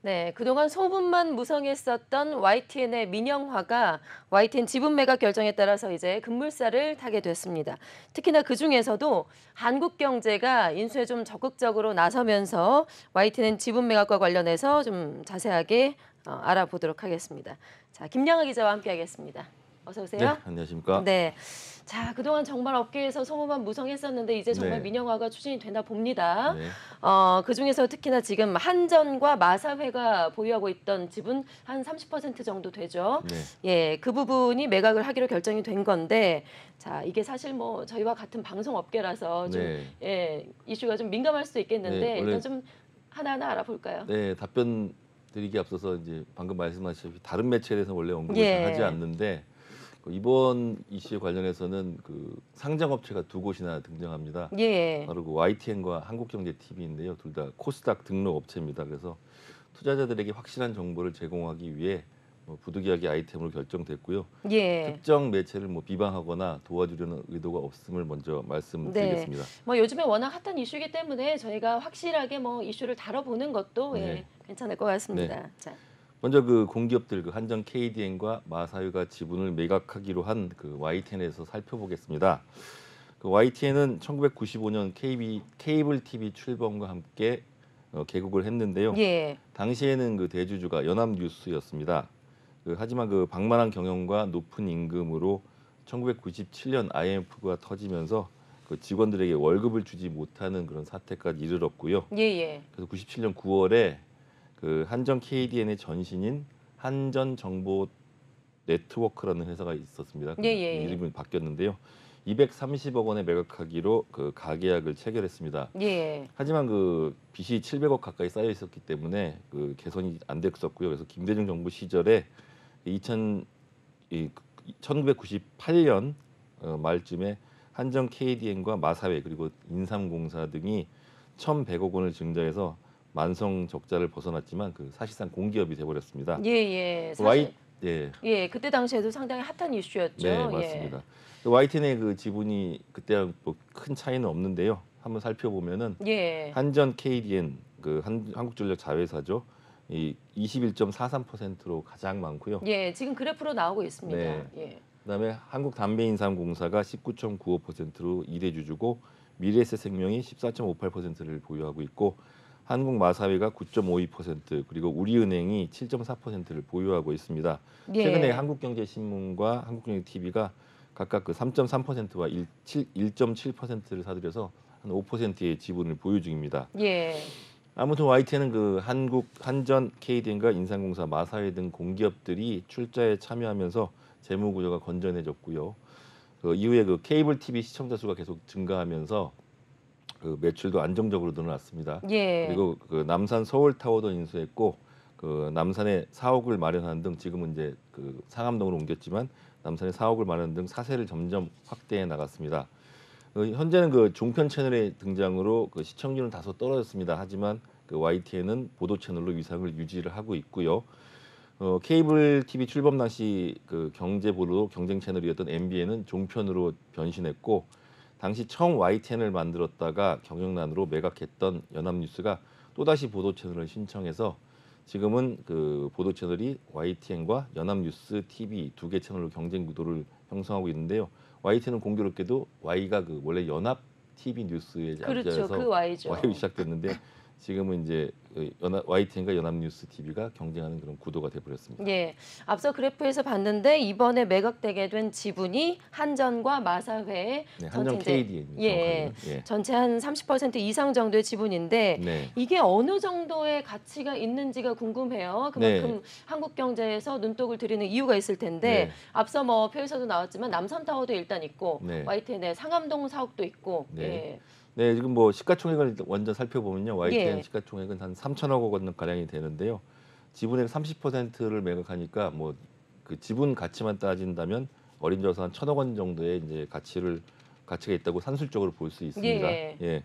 네, 그동안 소문만 무성했었던 YTN의 민영화가 YTN 지분 매각 결정에 따라서 이제 급물살을 타게 됐습니다. 특히나 그중에서도 한국경제가 인수에 좀 적극적으로 나서면서 YTN 지분 매각과 관련해서 좀 자세하게 알아보도록 하겠습니다. 자, 김양아 기자와 함께하겠습니다. 어서 네, 오세요. 안녕하십니까? 네. 자, 그동안 정말 업계에서 소문만 무성했었는데 이제 정말 네, 민영화가 추진이 된다 봅니다. 네, 그중에서 특히나 지금 한전과 마사회가 보유하고 있던 지분 한 30% 정도 되죠. 네, 예, 그 부분이 매각을 하기로 결정이 된 건데, 자, 이게 사실 뭐 저희와 같은 방송 업계라서 좀 네, 예, 이슈가 좀 민감할 수도 네, 있겠는데 일단 원래 좀 하나하나 알아볼까요? 네, 답변 드리기 앞서서 이제 방금 말씀하셨듯이 다른 매체에 대해서 원래 언급을 잘 하지 예. 않는데 이번 이슈에 관련해서는 그 상장업체가 두 곳이나 등장합니다. 예. 바로 그 YTN과 한국경제TV인데요. 둘 다 코스닥 등록 업체입니다. 그래서 투자자들에게 확실한 정보를 제공하기 위해 부득이하게 아이템으로 결정됐고요. 예. 특정 매체를 비방하거나 도와주려는 의도가 없음을 먼저 네. 말씀드리겠습니다. 뭐 요즘에 워낙 핫한 이슈이기 때문에 저희가 확실하게 뭐 이슈를 다뤄보는 것도 네, 예, 괜찮을 것 네. 같습니다. 자, 먼저 그 공기업들 그 한전 KDN과 마사유가 지분을 매각하기로 한 그 YTN에서 살펴보겠습니다. 그 YTN은 1995년 케이블 TV 출범과 함께 개국을 했는데요. 예. 당시에는 그 대주주가 연합뉴스였습니다. 하지만 그 방만한 경영과 높은 임금으로 1997년 IMF가 터지면서 그 직원들에게 월급을 주지 못하는 그런 사태까지 이르렀고요. 예, 예. 그래서 97년 9월에 그 한전 KDN의 전신인 한전정보 네트워크라는 회사가 있었습니다. 예, 그 예, 예. 이름이 바뀌었는데요. 230억 원에 매각하기로 그 가계약을 체결했습니다. 예. 하지만 그 빚이 700억 가까이 쌓여 있었기 때문에 그 개선이 안 됐었고요. 그래서 김대중 정부 시절에 2000 1998년 말쯤에 한전 KDN과 마사회 그리고 인삼공사 등이 1,100억 원을 증자해서 만성 적자를 벗어났지만 그 사실상 공기업이 돼버렸습니다. 예, 예. Y 사실 예, 예, 그때 당시에도 상당히 핫한 네 이슈였죠. 예. 맞습니다. YTN의 그 지분이 그때랑 뭐큰 차이는 없는데요. 한번 살펴보면은 예. 한전 KDN 한국전력 자회사죠. 이 21.43%로 가장 많고요. 예, 지금 그래프로 나오고 있습니다. 네. 예. 그다음에 한국담배인삼공사가 19.95%로 2대 주주고 미래에셋생명이 14.58%를 보유하고 있고 한국마사회가 9.52% 그리고 우리은행이 7.4%를 보유하고 있습니다. 최근에 예. 한국경제신문과 한국경제TV가 각각 그 3.3%와 1.7%를 사들여서 한 5%의 지분을 보유 중입니다. 예. 아무튼 YTN은 그 한전, KDN과 인삼공사, 마사회 등 공기업들이 출자에 참여하면서 재무 구조가 건전해졌고요. 그 이후에 그 케이블 TV 시청자 수가 계속 증가하면서 그 매출도 안정적으로 늘어났습니다. 예. 그리고 그 남산 서울타워도 인수했고 그 남산에 사옥을 마련하는 등 지금은 이제 그 상암동으로 옮겼지만 남산에 사옥을 마련하는 등 사세를 점점 확대해 나갔습니다. 현재는 그 종편 채널의 등장으로 그 시청률은 다소 떨어졌습니다. 하지만 그 YTN은 보도 채널로 위상을 유지를 하고 있고요. 케이블 TV 출범 당시 그 경제 보도 경쟁 채널이었던 MBN은 종편으로 변신했고 당시 처음 YTN을 만들었다가 경영난으로 매각했던 연합뉴스가 또다시 보도 채널을 신청해서 지금은 그 보도 채널이 YTN과 연합뉴스 TV 두 개 채널로 경쟁 구도를 형성하고 있는데요. YTN은 공교롭게도 Y가 그 원래 연합 TV 뉴스의 그렇죠. 그 약자여서 Y로 Y죠. 시작됐는데 지금은 이제 YTN과 연합뉴스 TV가 경쟁하는 그런 구도가 돼버렸습니다. 예, 앞서 그래프에서 봤는데 이번에 매각되게 된 지분이 한전과 마사회 네, 전체 한정 이제 KDN이 예, 정확하게는 예, 전체 한 30% 이상 정도의 지분인데 네, 이게 어느 정도의 가치가 있는지가 궁금해요. 네, 그만큼 한국 경제에서 눈독을 들이는 이유가 있을 텐데 네, 앞서 뭐 표에서도 나왔지만 남산타워도 일단 있고 네, YTN의 상암동 사옥도 있고 네. 예, 네, 지금 뭐 시가총액을 먼저 살펴보면요. YTN 예, 시가총액은 한 3천억 원 가량이 되는데요. 지분의 30%를 매각하니까 뭐 그 지분 가치만 따진다면 어림잡아서 한 1천억 원 정도의 이제 가치가 있다고 산술적으로 볼 수 있습니다. 예, 예.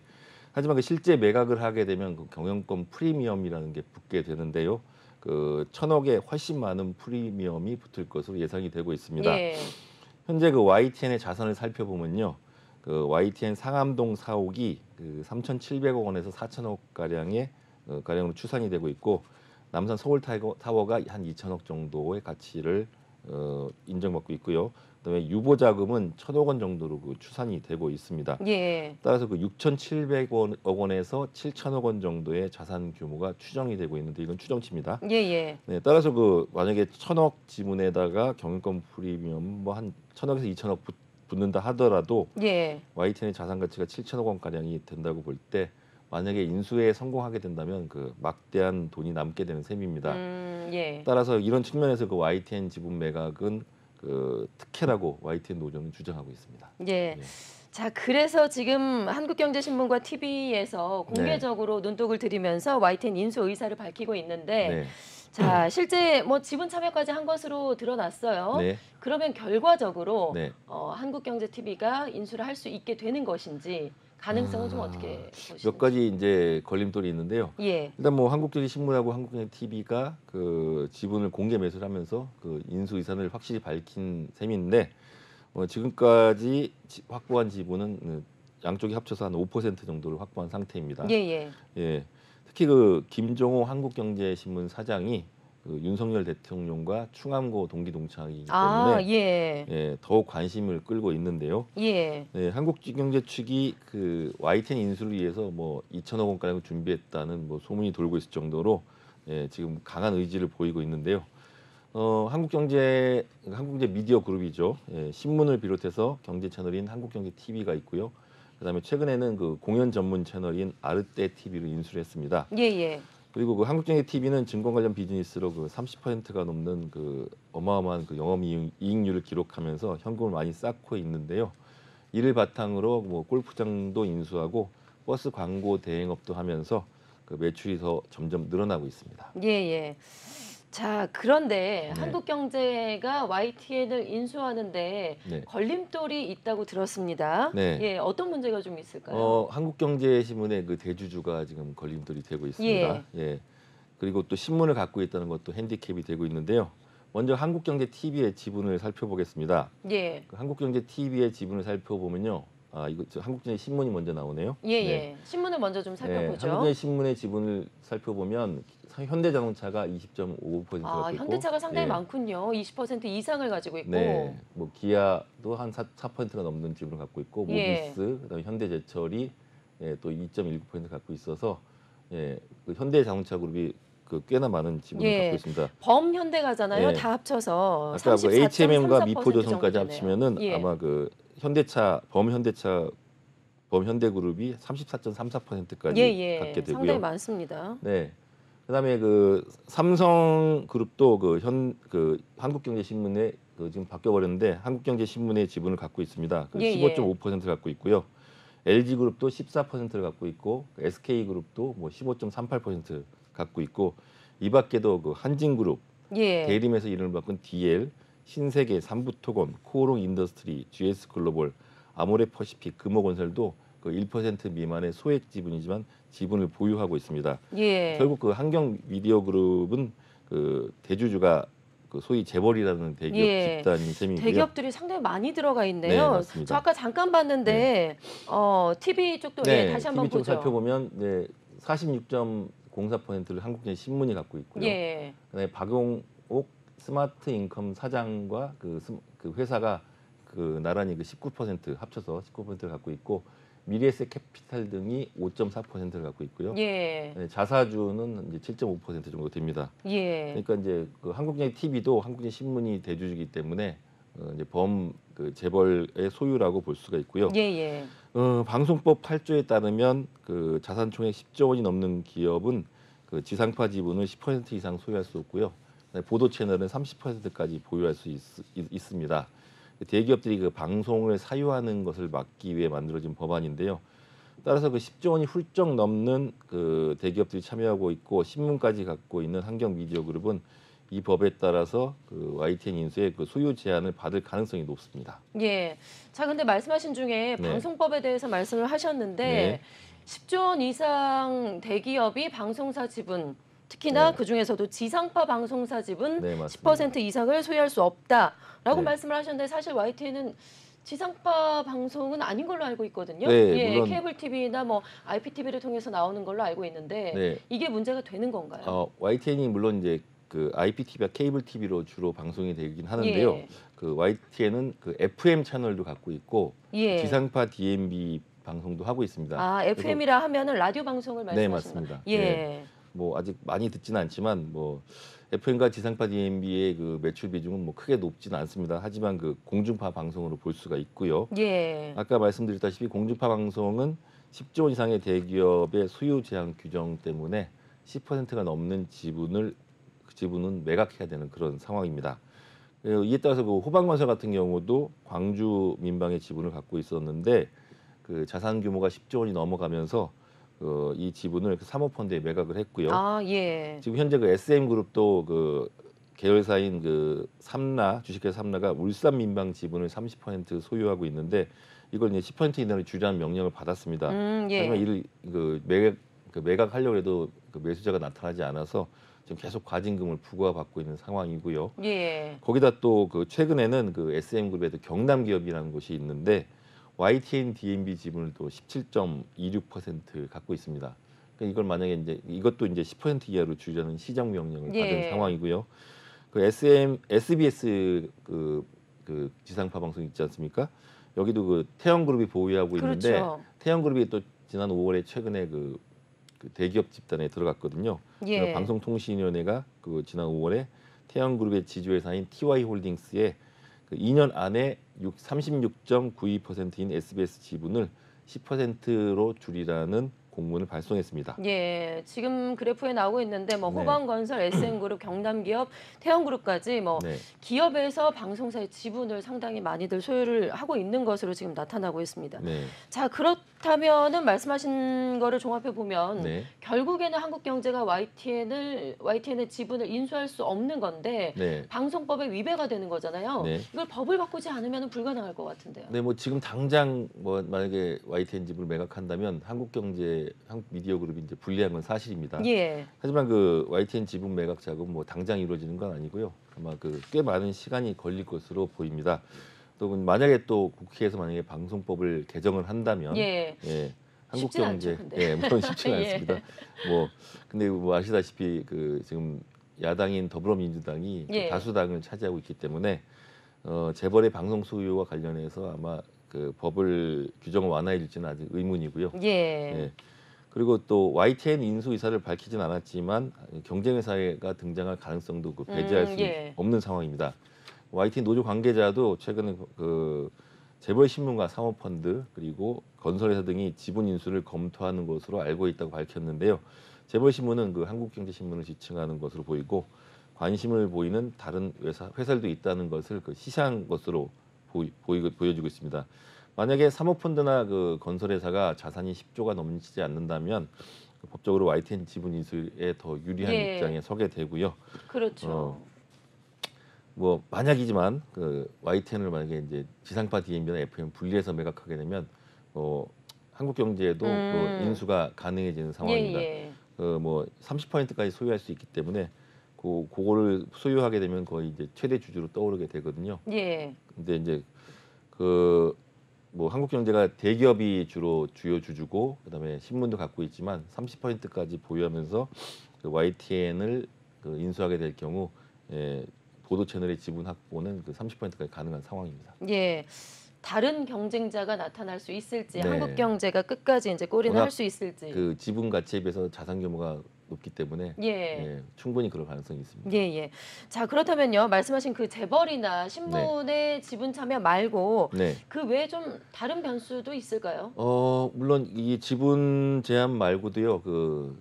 하지만 그 실제 매각을 하게 되면 그 경영권 프리미엄이라는 게 붙게 되는데요. 그 1천억에 훨씬 많은 프리미엄이 붙을 것으로 예상이 되고 있습니다. 예, 현재 그 YTN의 자산을 살펴보면요. 그 YTN 상암동 사옥이 그 3,700억 원에서 4천억 가량의 가량으로 추산이 되고 있고 남산 서울 타워가 한 2천억 정도의 가치를 인정받고 있고요. 그다음에 유보 자금은 1,000억 원 정도로 그 추산이 되고 있습니다. 예. 따라서 그 6,700억 원에서 7천억 원 정도의 자산 규모가 추정이 되고 있는데 이건 추정치입니다. 예예. 네, 따라서 그 만약에 1,000억 지분에다가 경영권 프리미엄 뭐 한 1,000억에서 2천억 붙는다 하더라도 예. YTN의 자산 가치가 7천억 원 가량이 된다고 볼 때 만약에 인수에 성공하게 된다면 그 막대한 돈이 남게 되는 셈입니다. 예. 따라서 이런 측면에서 그 YTN 지분 매각은 그 특혜라고 YTN 노조는 주장하고 있습니다. 예. 예. 자, 그래서 지금 한국경제신문과 TV에서 공개적으로 눈독을 들이면서 YTN 인수 의사를 밝히고 있는데 네. 자, 실제 뭐 지분 참여까지 한 것으로 드러났어요. 네. 그러면 결과적으로 네. 한국경제TV가 인수를 할 수 있게 되는 것인지 가능성은 좀 어떻게 보시는지. 몇 가지 이제 걸림돌이 있는데요. 예. 일단 뭐 한국경제신문하고 한국경제TV가 그 지분을 공개 매수를 하면서 그 인수 의사를 확실히 밝힌 셈인데 지금까지 확보한 지분은 양쪽이 합쳐서 한 5% 정도를 확보한 상태입니다. 예예. 예. 특히 그 김종호 한국경제신문 사장이 그 윤석열 대통령과 충암고 동기 동창이기 때문에 예. 예, 더욱 관심을 끌고 있는데요. 예. 네, 한국경제 측이 그 YTN 인수를 위해서 뭐 2천억 원가량 준비했다는 뭐 소문이 돌고 있을 정도로 예, 지금 강한 의지를 보이고 있는데요. 한국경제 미디어 그룹이죠. 예, 신문을 비롯해서 경제 채널인 한국경제 TV가 있고요. 그다음에 최근에는 그 공연 전문 채널인 아르떼 TV를 인수를 했습니다. 예예. 그리고 그 한국경제 TV는 증권 관련 비즈니스로 그 30%가 넘는 그 어마어마한 그 영업 이익률을 기록하면서 현금을 많이 쌓고 있는데요. 이를 바탕으로 뭐 골프장도 인수하고 버스 광고 대행업도 하면서 그 매출이 더 점점 늘어나고 있습니다. 예예. 자, 그런데 네. 한국경제가 YTN을 인수하는데 네. 걸림돌이 있다고 들었습니다. 네. 예, 어떤 문제가 좀 있을까요? 한국경제신문의 그 대주주가 지금 걸림돌이 되고 있습니다. 예. 그리고 또 신문을 갖고 있다는 것도 핸디캡이 되고 있는데요. 먼저 한국경제TV의 지분을 살펴보겠습니다. 예. 그 한국경제TV의 지분을 살펴보면요. 이거 한국경제신문이 먼저 나오네요. 예예. 네. 신문을 먼저 좀 살펴보죠. 한국경제신문의 지분을 살펴보면 현대자동차가 20.55% 아, 갖고 있고, 현대차가 상당히 예. 많군요. 20% 이상을 가지고 있고. 네, 뭐 기아도 한 4%가 넘는 지분을 갖고 있고, 예. 모비스, 그다음에 현대제철이 또 2.19% 갖고 있어서 그 현대자동차 그룹이 그 꽤나 많은 지분을 예. 갖고 있습니다. 범현대가잖아요. 예. 다 합쳐서 아까 그 HMM과 미포조선까지 정도 되네요. 합치면은 예. 아마 그 범현대그룹이 34.34%까지 예예. 갖게 되고요. 상당히 많습니다. 네. 그다음에 그 삼성그룹도 그 한국경제신문에 그 지금 바뀌어 버렸는데 한국경제신문의 지분을 갖고 있습니다. 그 15.5%를 갖고 있고요. LG그룹도 14%를 갖고 있고 SK그룹도 뭐 15.38% 갖고 있고 이 밖에도 그 한진그룹, 예. 대림에서 이름을 바꾼 DL, 신세계, 삼부토건, 코오롱 인더스트리, GS글로벌, 아모레퍼시픽, 금호건설도 그 1% 미만의 소액 지분이지만 지분을 보유하고 있습니다. 예. 결국 그 한경미디어그룹은 그 대주주가 그 소위 재벌이라는 대기업 예. 집단인 셈이고요. 대기업들이 상당히 많이 들어가 있네요. 네, 맞습니다. 저 아까 잠깐 봤는데 TV 쪽도 예, 다시 한번 TV 쪽 보죠. 살펴보면 46.04%를 한국경제신문이 갖고 있고요. 예. 그다음에 박용옥 스마트 인컴 사장과 그 회사가 그 나란히 그 19% 합쳐서 19%를 갖고 있고 미래에셋 캐피탈 등이 5.4%를 갖고 있고요. 예. 네, 자사주는 이제 7.5% 정도 됩니다. 예. 그러니까 이제 그 한국경제 TV도 한국경제 신문이 대주주이기 때문에 이제 그 재벌의 소유라고 볼 수가 있고요. 예. 방송법 8조에 따르면 그 자산 총액 10조 원이 넘는 기업은 그 지상파 지분을 10% 이상 소유할 수 없고요. 보도 채널은 30%까지 보유할 수 있습니다. 대기업들이 그 방송을 사유하는 것을 막기 위해 만들어진 법안인데요. 따라서 그 10조 원이 훌쩍 넘는 그 대기업들이 참여하고 있고 신문까지 갖고 있는 한경미디어그룹은 이 법에 따라서 그 YTN 인수의 그 소유 제한을 받을 가능성이 높습니다. 예. 자, 근데 말씀하신 중에 네. 방송법에 대해서 말씀을 하셨는데 네. 10조 원 이상 대기업이 방송사 지분 특히나 네. 그중에서도 지상파 방송사 지분 네, 맞습니다. 10% 이상을 소유할 수 없다라고 네. 말씀을 하셨는데 사실 YTN은 지상파 방송은 아닌 걸로 알고 있거든요. 네, 예, 물론 케이블 TV나 뭐 IPTV를 통해서 나오는 걸로 알고 있는데 네, 이게 문제가 되는 건가요? YTN이 물론 이제 그 IPTV와 케이블 TV로 주로 방송이 되긴 하는데요. 예, 그 YTN은 그 FM 채널도 갖고 있고 예. 지상파 DMB 방송도 하고 있습니다. 아, 그래서 FM이라 하면은 라디오 방송을 네, 말씀하시는 거. 맞습니다. 예. 예, 뭐 아직 많이 듣지는 않지만 뭐 FM과 지상파 DMB의 그 매출 비중은 뭐 크게 높지는 않습니다. 하지만 그 공중파 방송으로 볼 수가 있고요. 예. 아까 말씀드렸다시피 공중파 방송은 10조 원 이상의 대기업의 수요 제한 규정 때문에 10%가 넘는 지분은 매각해야 되는 그런 상황입니다. 이에 따라서 그 호방건설 같은 경우도 광주 민방의 지분을 갖고 있었는데 그 자산 규모가 10조 원이 넘어가면서 이 지분을 그 사모펀드에 매각을 했고요. 아, 예. 지금 현재 그 SM그룹도 그 계열사인 그 삼라 주식회사 삼라가 울산 민방 지분을 30% 소유하고 있는데 이걸 이제 10% 이내로 주라는 명령을 받았습니다. 하지만 예. 이를 매각하려고 해도 그 매수자가 나타나지 않아서 지금 계속 과징금을 부과받고 있는 상황이고요. 예. 거기다 또 그 최근에는 그 SM그룹에도 경남기업이라는 곳이 있는데 YTN DMB 지분을 또 17.26% 갖고 있습니다. 그러니까 이걸 만약에 이제 이것도 이제 10% 이하로 줄이자는 시정 명령을 받은 예. 상황이고요. 그 SBS 그 지상파 방송 있지 않습니까? 여기도 그 태영그룹이 보유하고 있는데 그렇죠. 태영그룹이 또 지난 5월에 최근에 그 대기업 집단에 들어갔거든요. 그래서 예. 방송통신위원회가 그 지난 5월에 태영그룹의 지주회사인 TY홀딩스에 그 2년 안에 36.92%인 SBS 지분을 10%로 줄이라는 공문을 발송했습니다. 예, 지금 그래프에 나오고 있는데 뭐 네. 호방건설, SM그룹, 경남기업, 태영그룹까지 뭐 네, 기업에서 방송사의 지분을 상당히 많이들 소유를 하고 있는 것으로 지금 나타나고 있습니다. 네, 자, 그렇다면은 말씀하신 거를 종합해 보면 네, 결국에는 한국경제가 YTN의 지분을 인수할 수 없는 건데 네. 방송법에 위배가 되는 거잖아요. 네. 이걸 법을 바꾸지 않으면 불가능할 것 같은데요. 네, 뭐 지금 당장 뭐 만약에 YTN 지분을 매각한다면 한국미디어그룹이 이제 불리한 건 사실입니다. 예, 하지만 그 YTN 지분 매각 작업은 뭐 당장 이루어지는 건 아니고요. 아마 그 꽤 많은 시간이 걸릴 것으로 보입니다. 또 만약에 또 국회에서 만약에 방송법을 개정을 한다면 예, 쉽진 한국경제 않죠, 근데. 물론 쉽지는 예. 않습니다. 뭐 근데 뭐 아시다시피 그 지금 야당인 더불어민주당이 그 예. 다수당을 차지하고 있기 때문에 재벌의 방송 소유와 관련해서 아마 그 법을 규정을 완화해줄지는 아직 의문이고요. 예. 예. 그리고 또 YTN 인수 의사를 밝히진 않았지만 경쟁회사가 등장할 가능성도 그 배제할 수 예. 없는 상황입니다. YTN 노조 관계자도 최근에 그 재벌신문과 사모펀드 그리고 건설회사 등이 지분 인수를 검토하는 것으로 알고 있다고 밝혔는데요. 재벌신문은 그 한국경제신문을 지칭하는 것으로 보이고 관심을 보이는 다른 회사들도 있다는 것을 그 시사한 것으로 보여지고 있습니다. 만약에 사모펀드나 그 건설회사가 자산이 10조가 넘지 않는다면 법적으로 YTN 지분 인수에 더 유리한 예. 입장에 서게 되고요. 그렇죠. 뭐 만약이지만 그 YTN을 만약에 이제 지상파 DMB나 FM 분리해서 매각하게 되면 한국경제에도 그 인수가 가능해지는 상황입니다. 예. 뭐 30%까지 소유할 수 있기 때문에 그거를 소유하게 되면 거의 이제 최대 주주로 떠오르게 되거든요. 예. 근데 이제 그 뭐 한국경제가 대기업이 주로 주요 주주고 그다음에 신문도 갖고 있지만 30%까지 보유하면서 그 YTN을 그 인수하게 될 경우 보도 채널의 지분 확보는 그 30%까지 가능한 상황입니다. 예. 다른 경쟁자가 나타날 수 있을지, 네. 한국경제가 끝까지 이제 골인을 워낙 할 수 있을지. 그 지분 가치에 비해서 자산 규모가 높기 때문에 예. 충분히 그럴 가능성이 있습니다. 예, 예. 자, 그렇다면요. 말씀하신 그 재벌이나 신문의 지분 참여 말고 네. 그 외에 좀 다른 변수도 있을까요? 물론 이 지분 제한 말고도요. 그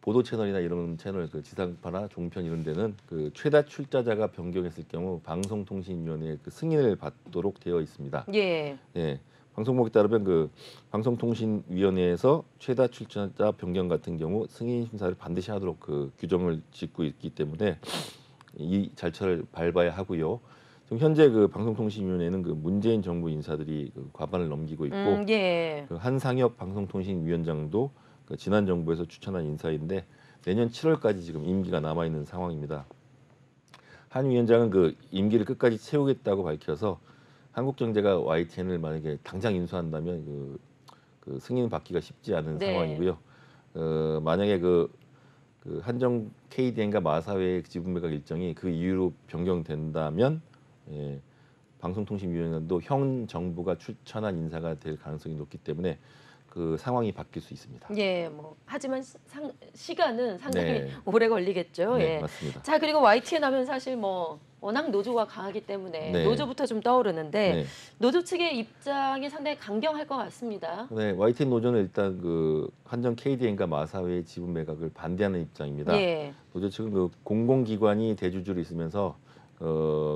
보도 채널이나 이런 채널 그 지상파나 종편 이런 데는 그 최다 출자자가 변경했을 경우 방송통신위원회의 그 승인을 받도록 되어 있습니다. 예. 예. 방송국에 따르면 그 방송통신위원회에서 최다 출자자 변경 같은 경우 승인 심사를 반드시 하도록 그 규정을 짓고 있기 때문에 이 절차를 밟아야 하고요. 지금 현재 그 방송통신위원회는 그 문재인 정부 인사들이 그 과반을 넘기고 있고 예. 그 한상혁 방송통신위원장도 그 지난 정부에서 추천한 인사인데 내년 7월까지 지금 임기가 남아 있는 상황입니다. 한 위원장은 그 임기를 끝까지 채우겠다고 밝혀서 한국경제가 YTN을 만약에 당장 인수한다면 그 승인 받기가 쉽지 않은 네. 상황이고요. 만약에 그 한정 KDN과 마사회의 지분 매각 일정이 그 이유로 변경된다면 예, 방송통신위원회도 현 정부가 추천한 인사가 될 가능성이 높기 때문에 그 상황이 바뀔 수 있습니다. 예, 뭐 하지만 시간은 상당히 네. 오래 걸리겠죠. 네, 예. 맞습니다. 자, 그리고 YTN 하면 사실 뭐 워낙 노조가 강하기 때문에 네. 노조부터 좀 떠오르는데 네. 노조 측의 입장이 상당히 강경할 것 같습니다. 네, YTN 노조는 일단 그 한정 KDN과 마사회의 지분 매각을 반대하는 입장입니다. 예. 노조 측은 그 공공기관이 대주주로 있으면서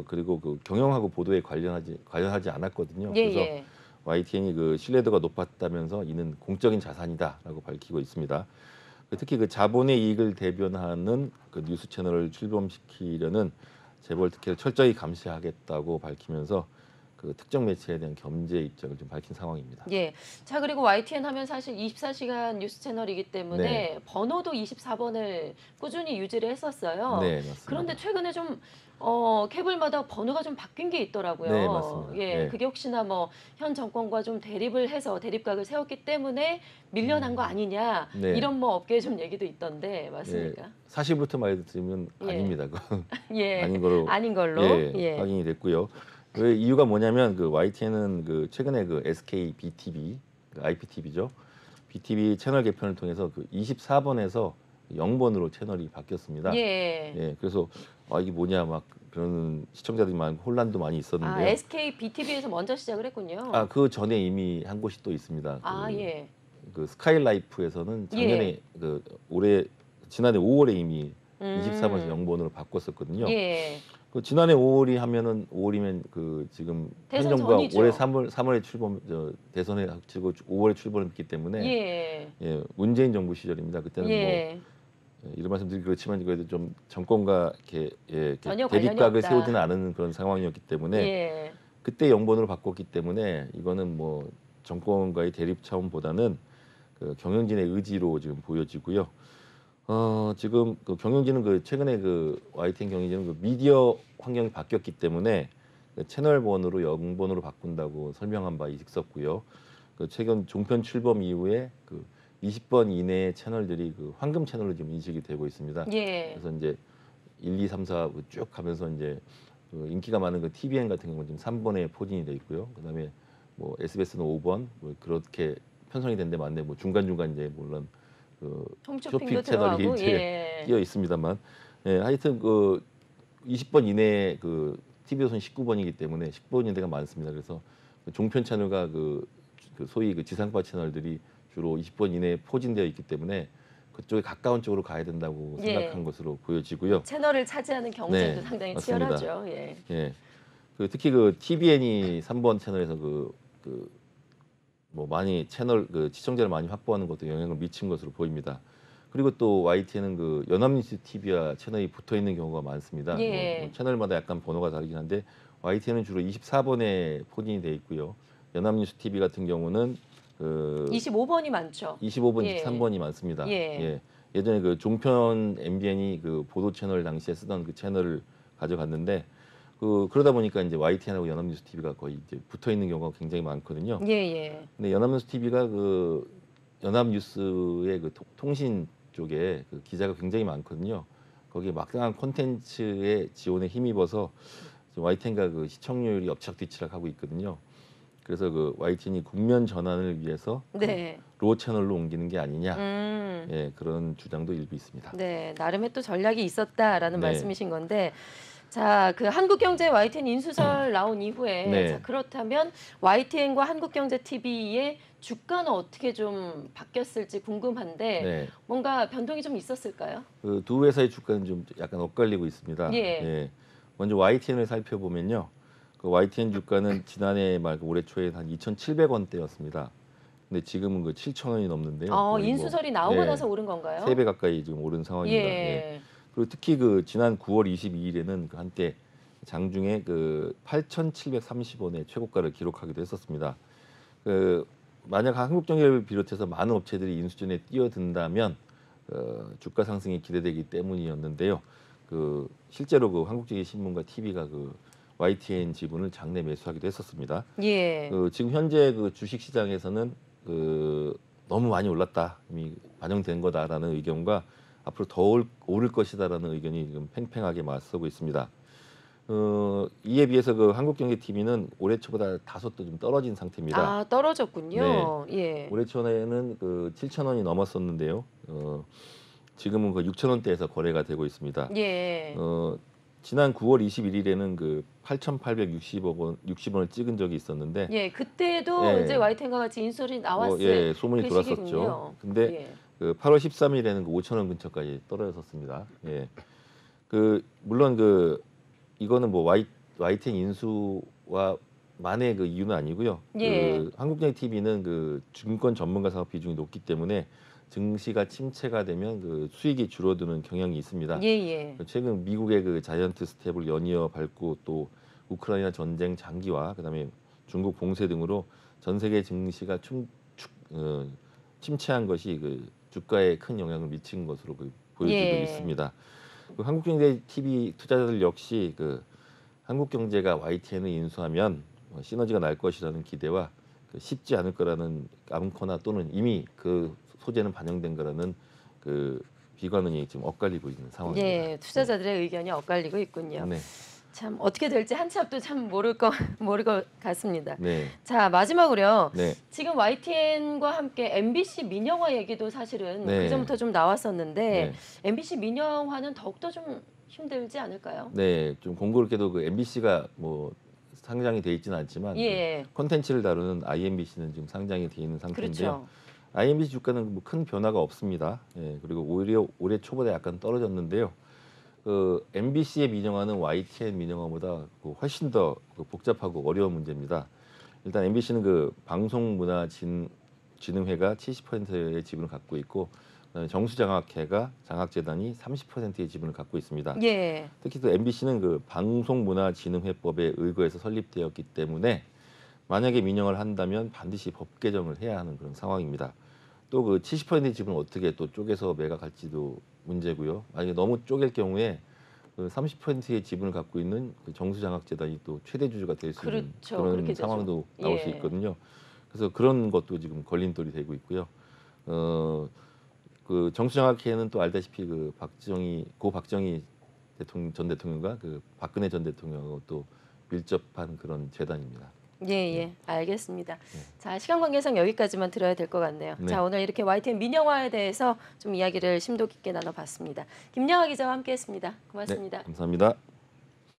그리고 그 경영하고 보도에 관련하지 않았거든요. 예, 그래서 예. YTN이 그 신뢰도가 높았다면서 이는 공적인 자산이다라고 밝히고 있습니다. 특히 그 자본의 이익을 대변하는 그 뉴스 채널을 출범시키려는 재벌 특혜를 철저히 감시하겠다고 밝히면서 그 특정 매체에 대한 견제 입장을 좀 밝힌 상황입니다. 예. 자, 그리고 YTN 하면 사실 24시간 뉴스 채널이기 때문에 네. 번호도 24번을 꾸준히 유지를 했었어요. 네, 맞습니다. 그런데 최근에 좀 케이블마다 번호가 좀 바뀐 게 있더라고요. 네, 맞습니다. 예. 네. 그게 혹시나 뭐 현 정권과 좀 대립을 해서 대립각을 세웠기 때문에 밀려난 거 아니냐. 네. 이런 뭐 업계 좀 얘기도 있던데 맞습니까? 예, 사실부터 말씀드리면 예. 아닙니다. 그건 예. 아닌 걸로 아닌 걸로. 예, 예. 확인이 됐고요. 그 이유가 뭐냐면 그 YTN은 그 최근에 그 SK BTV, 그 IPTV죠. BTV 채널 개편을 통해서 그 24번에서 0번으로 채널이 바뀌었습니다. 예. 예, 그래서 이게 뭐냐 막 그런 시청자들이 많고 혼란도 많이 아, 있었는데요. SK BTV에서 먼저 시작을 했군요. 그 전에 이미 한 곳이 또 있습니다. 아, 그, 예. 그 스카이라이프에서는 작년에 예. 그 지난해 5월에 이미 24번에서 0번으로 바꿨었거든요. 예. 그 지난해 5월이면 그 지금 현 대선 정부가 전이죠. 올해 3월에 대선에 합치고 5월에 출범했기 때문에 예. 문재인 정부 시절입니다. 그때는 예. 뭐 이런 말씀드리기 그렇지만 그래도 좀 정권과 이렇게 전혀 관련이 대립각을 없다. 세우지는 않은 그런 상황이었기 때문에 예. 그때 0번으로 바꿨기 때문에 이거는 뭐 정권과의 대립 차원보다는 그 경영진의 의지로 지금 보여지고요. 지금 그 경영진은 그 최근에 그 YTN 경영진은 그 미디어 환경이 바뀌었기 때문에 그 채널 번호로 0번으로 바꾼다고 설명한 바 있었고요. 그 최근 종편 출범 이후에 그 20번 이내의 채널들이 그 황금 채널로 지금 인식이 되고 있습니다. 예. 그래서 이제 1, 2, 3, 4 쭉 가면서 이제 그 인기가 많은 그 TVN 같은 경우는 지금 3번에 포진이 돼 있고요. 그다음에 뭐 SBS는 5번 뭐 그렇게 편성이 된 데 맞네. 뭐 중간중간 이제 물론 그 홈쇼핑도 쇼핑 채널이 들어가고 이제 예. 끼어 있습니다만, 예, 하여튼 그 20번 이내에 그 TV조선 19번이기 때문에 10번 이내가 많습니다. 그래서 그 종편 채널과 그 소위 그 지상파 채널들이 주로 20번 이내에 포진되어 있기 때문에 그쪽에 가까운 쪽으로 가야 된다고 예. 생각한 것으로 보여지고요. 채널을 차지하는 경쟁도 네, 상당히 맞습니다. 치열하죠. 예. 예, 그 특히 그 TVN이 3번 채널에서 뭐 많이 채널 그 시청자를 많이 확보하는 것도 영향을 미친 것으로 보입니다. 그리고 또 YTN은 그 연합뉴스 TV와 채널이 붙어 있는 경우가 많습니다. 예. 뭐 채널마다 약간 번호가 다르긴 한데 YTN은 주로 24번에 포진이 돼 있고요. 연합뉴스 TV 같은 경우는 그 25번이 많죠. 25번, 예. 23번이 많습니다. 예. 예전에 그 종편 MBN이 그 보도 채널 당시에 쓰던 그 채널을 가져갔는데 그러다 보니까 이제 YTN하고 연합뉴스 TV가 거의 이제 붙어 있는 경우가 굉장히 많거든요. 예. 근데 연합뉴스 TV가 그 연합뉴스의 그 통신 쪽에 그 기자가 굉장히 많거든요. 거기에 막강한 콘텐츠의 지원에 힘입어서 YTN과 그 시청률이 엎치락뒤치락 하고 있거든요. 그래서 그 YTN이 국면 전환을 위해서 네. 로 채널로 옮기는 게 아니냐, 음. 그런 주장도 일부 있습니다. 네, 나름의 또 전략이 있었다라는 네. 말씀이신 건데, 자, 그 한국경제 YTN 인수설 나온 이후에 네. 자, 그렇다면 YTN과 한국경제TV의 주가는 어떻게 좀 바뀌었을지 궁금한데 네. 뭔가 변동이 좀 있었을까요? 그 두 회사의 주가는 좀 약간 엇갈리고 있습니다. 예. 먼저 YTN을 살펴보면요. 그 YTN 주가는 지난해 말 올해 초에 한 2,700원대였습니다. 근데 지금은 그 7,000원이 넘는데요. 거의 인수설이 나오고 네, 나서 오른 건가요? 3배 가까이 지금 오른 상황입니다. 예. 그리고 특히 그 지난 9월 22일에는 그 한때 장중에 그 8,730원의 최고가를 기록하기도 했었습니다. 그 만약 한국전기를 비롯해서 많은 업체들이 인수전에 뛰어든다면 주가 상승이 기대되기 때문이었는데요. 그 실제로 그 한국전기 신문과 TV가 그 YTN 지분을 장내 매수하기도 했었습니다. 예. 지금 현재 그 주식 시장에서는 너무 많이 올랐다, 이미 반영된 거다라는 의견과 앞으로 더 오를 것이다라는 의견이 지금 팽팽하게 맞서고 있습니다. 이에 비해서 그 한국경제TV는 올해 초보다 다소 좀 떨어진 상태입니다. 아, 떨어졌군요. 예. 올해 초에는 7,000원이 넘었었는데요. 지금은 6,000원대에서 거래가 되고 있습니다. 예. 지난 9월 21일에는 8,860원을 찍은 적이 있었는데, 예, 그때도 예. 이제 YTN과 같이 인수설이 나왔을 소문이 그 돌았었죠. 시기군요. 근데 예. 8월 13일에는 5,000원 근처까지 떨어졌었습니다. 예. 물론 이거는 뭐 YTN 인수와 만의 이유는 아니고요. 예. 한국경제TV는 증권 전문가 사업 비중이 높기 때문에 증시가 침체가 되면 수익이 줄어드는 경향이 있습니다. 예. 최근 미국의 자이언트 스텝을 연이어 밟고 또 우크라이나 전쟁 장기화, 그다음에 중국 봉쇄 등으로 전 세계 증시가 침체한 것이 주가에 큰 영향을 미친 것으로 보여지고 예. 있습니다. 한국경제TV 투자자들 역시 한국경제가 YTN을 인수하면 시너지가 날 것이라는 기대와 쉽지 않을 거라는 암코나 또는 이미 소재는 반영된 거라는 비관론이 지금 엇갈리고 있는 상황입니다. 예, 투자자들의 의견이 엇갈리고 있군요. 네. 참 어떻게 될지 한치 앞도 참 모를 것 같습니다. 네. 자, 마지막으로요. 네. 지금 YTN과 함께 MBC 민영화 얘기도 사실은 네. 그전부터 좀 나왔었는데 네. MBC 민영화는 더욱더 좀 힘들지 않을까요? 네, 좀 공교롭게도 MBC가 뭐 상장이 돼 있지는 않지만 예. 콘텐츠를 다루는 IMBC는 지금 상장이 돼 있는 상태인데요. 그렇죠. IMBC 주가는 뭐 큰 변화가 없습니다. 예, 그리고 오히려 올해 초보다 약간 떨어졌는데요. MBC의 민영화는 YTN 민영화보다 훨씬 더 복잡하고 어려운 문제입니다. 일단 MBC는 방송문화진흥회가 70%의 지분을 갖고 있고, 그다음에 정수장학회가 장학재단이 30%의 지분을 갖고 있습니다. 예. 특히 MBC는 방송문화진흥회법에 의거해서 설립되었기 때문에 만약에 민영화를 한다면 반드시 법 개정을 해야 하는 그런 상황입니다. 또 70%의 지분을 어떻게 또 쪼개서 매각할지도 문제고요. 만약에 너무 쪼갤 경우에 30%의 지분을 갖고 있는 정수장학재단이 또 최대 주주가 될 수 있는 그렇죠. 그런 그렇게 되죠. 상황도 나올 수 예. 있거든요. 그래서 그런 것도 지금 걸림돌이 되고 있고요. 정수장학회는 또 알다시피 박정희 전 대통령과 박근혜 전 대통령하고 또 밀접한 그런 재단입니다. 예, 알겠습니다. 자, 시간 관계상 여기까지만 들어야 될 것 같네요. 네. 자, 오늘 이렇게 YTN 민영화에 대해서 좀 이야기를 심도 깊게 나눠봤습니다. 김양아 기자와 함께했습니다. 고맙습니다. 네, 감사합니다.